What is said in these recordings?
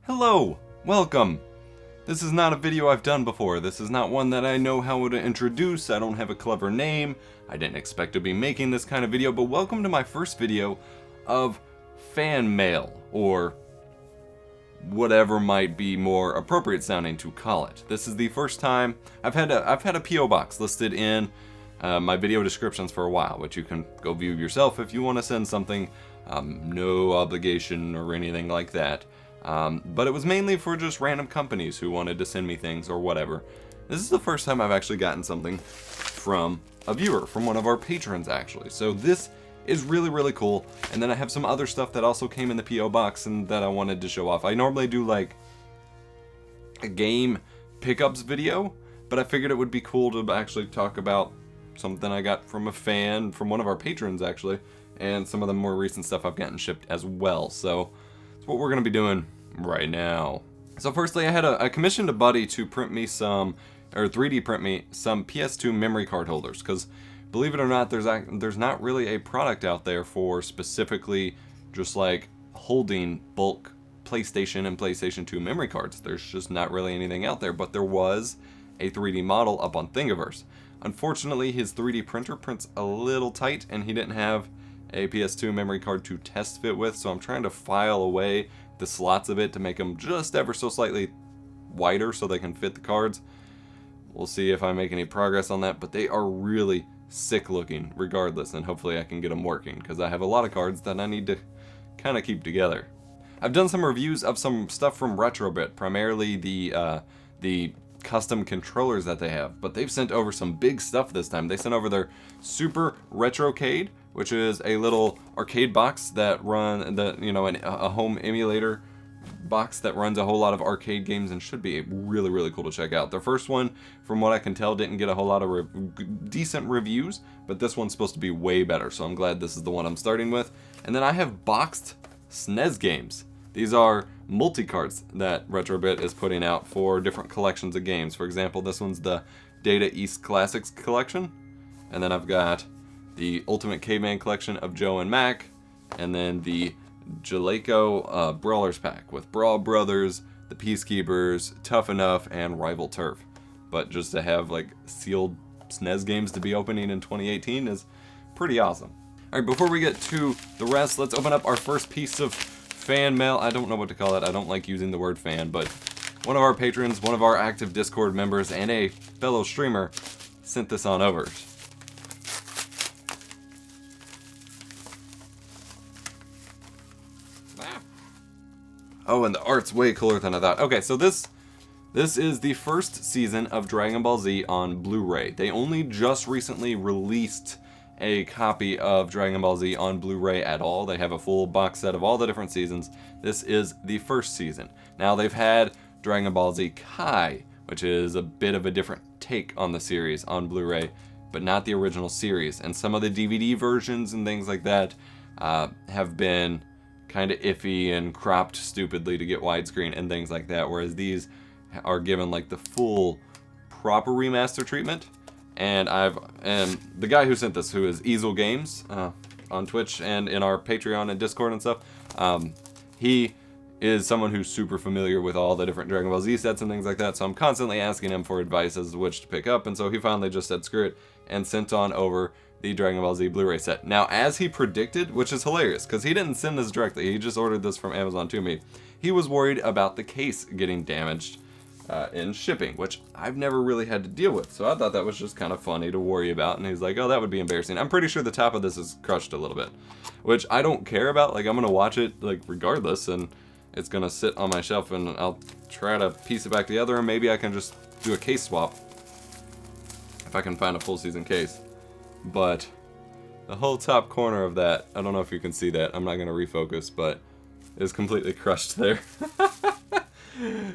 Hello! Welcome! This is not a video I've done before. This is not one that I know how to introduce. I don't have a clever name. I didn't expect to be making this kind of video, but welcome to my first video of fan mail, or whatever might be more appropriate sounding to call it. This is the first time I've had a P.O. box listed in my video descriptions for a while, which you can go view yourself if you want to send something. No obligation or anything like that. But it was mainly for just random companies who wanted to send me things or whatever. This is the first time I've actually gotten something from a viewer, from one of our patrons actually. So this is really, really cool. And then I have some other stuff that also came in the P.O. box and that I wanted to show off. I normally do like a game pickups video, but I figured it would be cool to actually talk about something I got from a fan, from one of our patrons actually, and some of the more recent stuff I've gotten shipped as well. So that's what we're going to be doing right now. So firstly, I commissioned a buddy to print me some, or 3D print me some PS2 memory card holders, because believe it or not, there's not really a product out there for specifically just like holding bulk PlayStation and PlayStation 2 memory cards. There's just not really anything out there, but there was a 3D model up on Thingiverse. Unfortunately, his 3D printer prints a little tight, and he didn't have a PS2 memory card to test fit with, so I'm trying to file away the slots of it to make them just ever so slightly wider so they can fit the cards. We'll see if I make any progress on that, but they are really sick looking regardless, and hopefully I can get them working, because I have a lot of cards that I need to kind of keep together. I've done some reviews of some stuff from Retrobit, primarily the custom controllers that they have, but they've sent over some big stuff this time. They sent over their Super Retrocade, which is a little arcade box that a home emulator box that runs a whole lot of arcade games and should be really, really cool to check out. Their first one, from what I can tell, didn't get a whole lot of decent reviews, but this one's supposed to be way better, so I'm glad this is the one I'm starting with. And then I have boxed SNES games. These are multi-carts that Retrobit is putting out for different collections of games. For example, this one's the Data East Classics collection, and then I've got the Ultimate Caveman collection of Joe and Mac, and then the Jaleco Brawlers pack with Brawl Brothers, the Peacekeepers, Tough Enough, and Rival Turf. But just to have like sealed SNES games to be opening in 2018 is pretty awesome. Alright, before we get to the rest, let's open up our first piece of fan mail. I don't know what to call it. I don't like using the word fan, but one of our patrons, one of our active Discord members, and a fellow streamer sent this on over. Oh, and the art's way cooler than I thought. Okay, so this is the first season of Dragon Ball Z on Blu-ray. They only just recently released a copy of Dragon Ball Z on Blu-ray at all. They have a full box set of all the different seasons. This is the first season. Now, they've had Dragon Ball Z Kai, which is a bit of a different take on the series on Blu-ray, but not the original series. And some of the DVD versions and things like that have been kind of iffy and cropped stupidly to get widescreen and things like that, whereas these are given like the full proper remaster treatment. And the guy who sent this, who is Easel Games on Twitch and in our Patreon and Discord and stuff, he is someone who's super familiar with all the different Dragon Ball Z sets and things like that, so I'm constantly asking him for advice as to which to pick up, and so he finally just said screw it and sent on over the Dragon Ball Z Blu-ray set. Now, as he predicted, which is hilarious, because he didn't send this directly, he just ordered this from Amazon to me, he was worried about the case getting damaged in shipping, which I've never really had to deal with, so I thought that was just kind of funny to worry about, and he's like, oh, that would be embarrassing. I'm pretty sure the top of this is crushed a little bit, which I don't care about. Like, I'm gonna watch it, like, regardless, and it's gonna sit on my shelf, and I'll try to piece it back together, and maybe I can just do a case swap if I can find a full season case. But the whole top corner of that, I don't know if you can see that, I'm not gonna refocus, but is completely crushed there.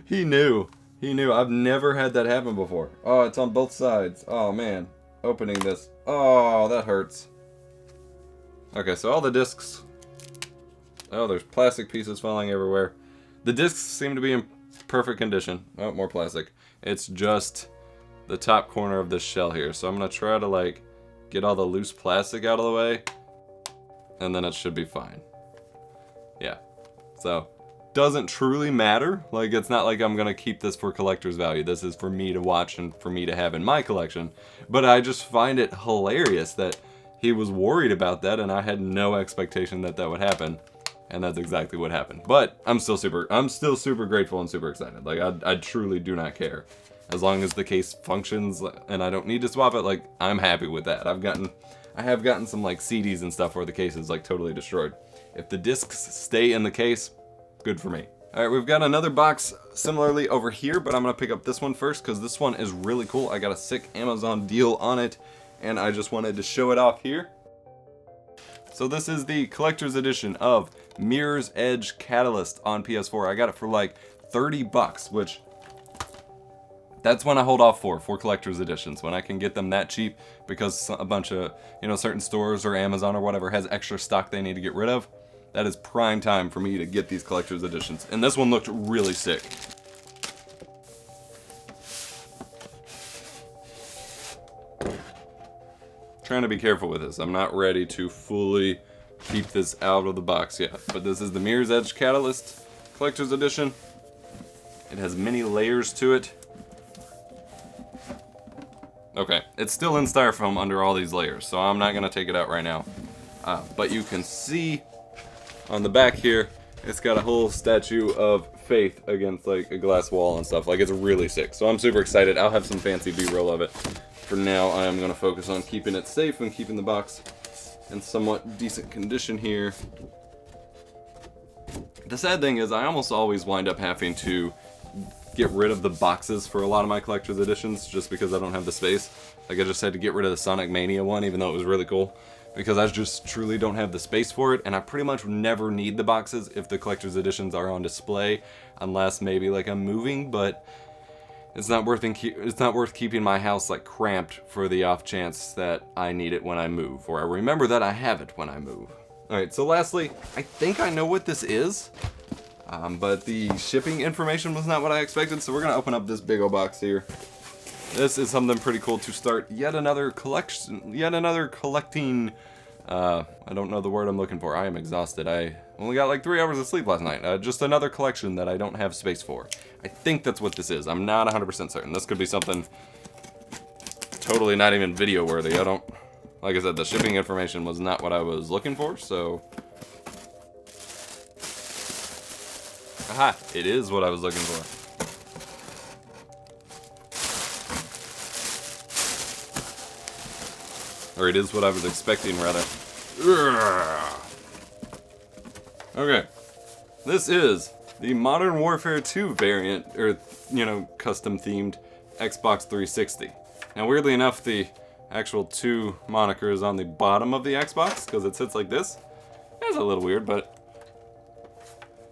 He knew. I've never had that happen before. Oh, it's on both sides. Oh man, opening this. Oh, that hurts. Okay, so all the discs. Oh, there's plastic pieces falling everywhere. The discs seem to be in perfect condition. Oh, more plastic. It's just the top corner of this shell here. So I'm gonna try to like get all the loose plastic out of the way, and then it should be fine. Yeah. So doesn't truly matter. Like, it's not like I'm gonna keep this for collector's value. This is for me to watch and for me to have in my collection. But I just find it hilarious that he was worried about that, and I had no expectation that that would happen. And that's exactly what happened. But I'm still super grateful and super excited. Like, I truly do not care. As long as the case functions and I don't need to swap it, like, I'm happy with that. I have gotten some like CDs and stuff where the case is like totally destroyed. If the discs stay in the case, good for me. Alright, we've got another box similarly over here, but I'm gonna pick up this one first because this one is really cool. I got a sick Amazon deal on it, and I just wanted to show it off here. So this is the collector's edition of Mirror's Edge Catalyst on PS4. I got it for like 30 bucks, which that's when I hold off for collector's editions, when I can get them that cheap because a bunch of, certain stores or Amazon or whatever has extra stock they need to get rid of. That is prime time for me to get these collector's editions. And this one looked really sick. Trying to be careful with this. I'm not ready to fully keep this out of the box yet. But this is the Mirror's Edge Catalyst collector's edition. It has many layers to it. Okay, it's still in styrofoam under all these layers, so I'm not gonna take it out right now. But you can see on the back here, it's got a whole statue of Faith against like a glass wall and stuff. Like, it's really sick. So I'm super excited. I'll have some fancy B-roll of it. For now, I am gonna focus on keeping it safe and keeping the box in somewhat decent condition here. The sad thing is I almost always wind up having to get rid of the boxes for a lot of my collector's editions just because I don't have the space. Like, I just had to get rid of the Sonic Mania one, even though it was really cool, because I just truly don't have the space for it, and I pretty much never need the boxes if the collector's editions are on display, unless maybe like I'm moving, but it's not worth keeping my house like cramped for the off chance that I need it when I move, or I remember that I have it when I move. Alright, so lastly, I think I know what this is. But the shipping information was not what I expected, so we're gonna open up this big old box here. This is something pretty cool to start yet another collecting, I don't know the word I'm looking for. I am exhausted. I only got like 3 hours of sleep last night. Just another collection that I don't have space for. I think that's what this is. I'm not 100% certain. This could be something totally not even video worthy. Like I said, the shipping information was not what I was looking for, so. Aha, it is what I was looking for. Or it is what I was expecting, rather. Okay. This is the Modern Warfare 2 variant, or, custom themed Xbox 360. Now, weirdly enough, the actual 2 moniker is on the bottom of the Xbox, because it sits like this. It's a little weird, but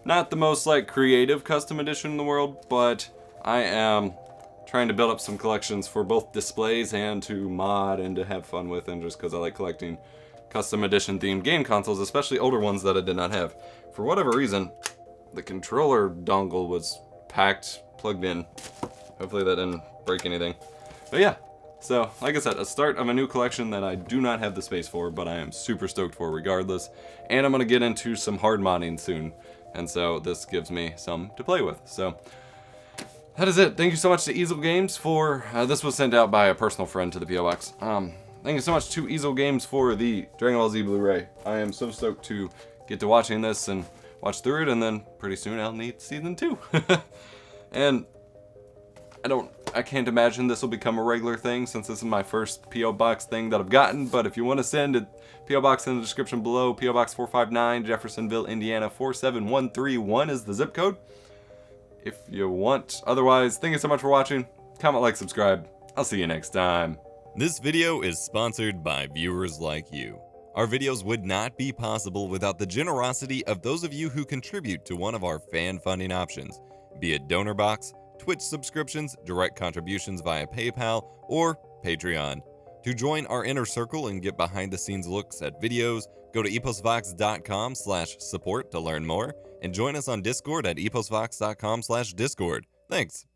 not the most like creative custom edition in the world, but I am trying to build up some collections for both displays and to mod and to have fun with, and just because I like collecting custom edition themed game consoles, especially older ones that I did not have. For whatever reason, the controller dongle was packed, plugged in. Hopefully that didn't break anything. But yeah, so like I said, a start of a new collection that I do not have the space for, but I am super stoked for regardless. And I'm going to get into some hard modding soon. And so this gives me some to play with. So that is it. Thank you so much to Easel Games for, this was sent out by a personal friend to the P.O. Box. Thank you so much to Easel Games for the Dragon Ball Z Blu-ray. I am so stoked to get to watching this and watch through it, and then pretty soon I'll need season 2. And I can't imagine this will become a regular thing since this is my first P.O. Box thing that I've gotten, but if you want to send it, P.O. Box in the description below. P.O. Box 459, Jeffersonville, Indiana 47131 is the zip code. If you want. Otherwise, thank you so much for watching. Comment, like, subscribe. I'll see you next time. This video is sponsored by viewers like you. Our videos would not be possible without the generosity of those of you who contribute to one of our fan funding options, be it Donor Box, Twitch subscriptions, direct contributions via PayPal, or Patreon. To join our inner circle and get behind-the-scenes looks at videos, go to EposVox.com/support to learn more, and join us on Discord at EposVox.com/Discord. Thanks.